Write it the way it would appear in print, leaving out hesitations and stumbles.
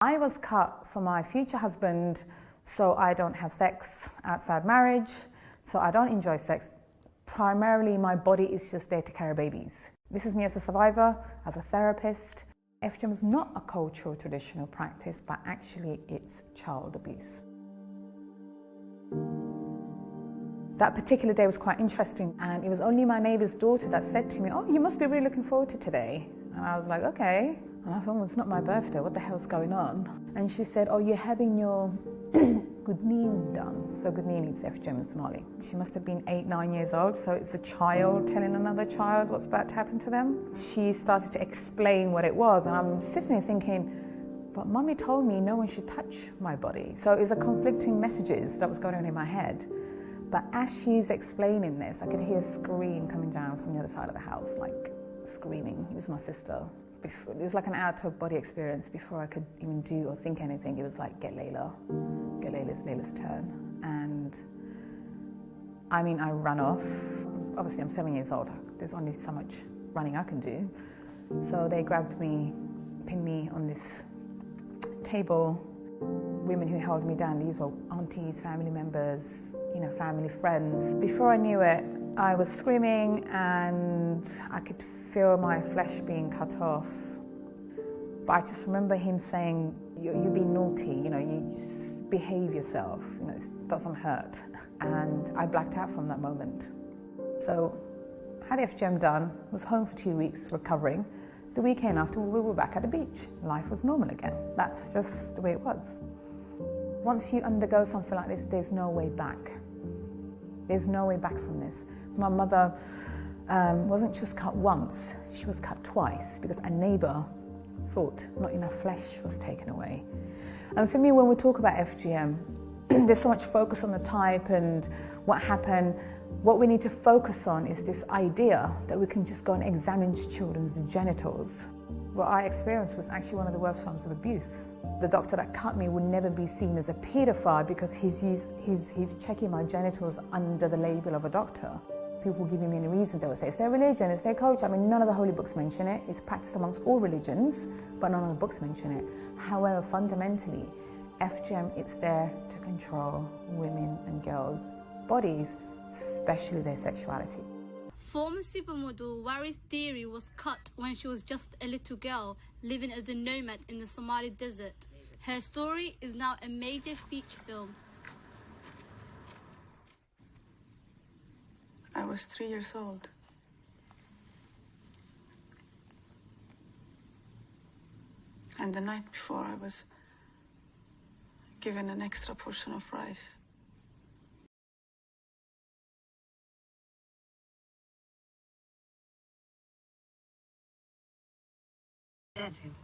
I was cut for my future husband, so I don't have sex outside marriage, so I don't enjoy sex. Primarily, my body is just there to carry babies. This is me as a survivor, as a therapist. FGM is not a cultural traditional practice, but actually it's child abuse. That particular day was quite interesting, and it was only my neighbour's daughter that said to me, "Oh, you must be really looking forward to today." And I was like, okay. And I thought, well, it's not my birthday, what the hell's going on? And she said, "Oh, you're having your Gudnin done." So Gudnin means FGM in Somali. She must have been 8, 9 years old, so it's a child telling another child what's about to happen to them. She started to explain what it was, and I'm sitting there thinking, but Mummy told me no one should touch my body. So it was a conflicting messages that was going on in my head. But as she's explaining this, I could hear a scream coming down from the other side of the house, like screaming. It was my sister. It was like an out-of-body experience. Before I could even do or think anything, it was like, get Layla. Get Layla's turn. And I mean, I ran off. Obviously, I'm 7 years old. There's only so much running I can do. So they grabbed me, pinned me on this table. Women who held me down, these were aunties, family members, family friends. Before I knew it, I was screaming and I could feel my flesh being cut off. But I just remember him saying, you're being naughty, you just behave yourself, it doesn't hurt. And I blacked out from that moment. So I had FGM done, was home for 2 weeks recovering. The weekend after, we were back at the beach. Life was normal again. That's just the way it was. Once you undergo something like this, there's no way back. There's no way back from this. My mother wasn't just cut once, she was cut twice because a neighbour thought not enough flesh was taken away. And for me, when we talk about FGM, there's so much focus on the type and what happened. What we need to focus on is this idea that we can just go and examine children's genitals. What I experienced was actually one of the worst forms of abuse. The doctor that cut me would never be seen as a paedophile because he's checking my genitals under the label of a doctor. People giving me any reasons, they would say, it's their religion, it's their culture. I mean, none of the holy books mention it. It's practiced amongst all religions, but none of the books mention it. However, fundamentally, FGM, it's there to control women and girls' bodies, especially their sexuality. Former supermodel Waris Deary was cut when she was just a little girl living as a nomad in the Somali desert. Her story is now a major feature film. I was 3 years old. And the night before, I was given an extra portion of rice. Nothing.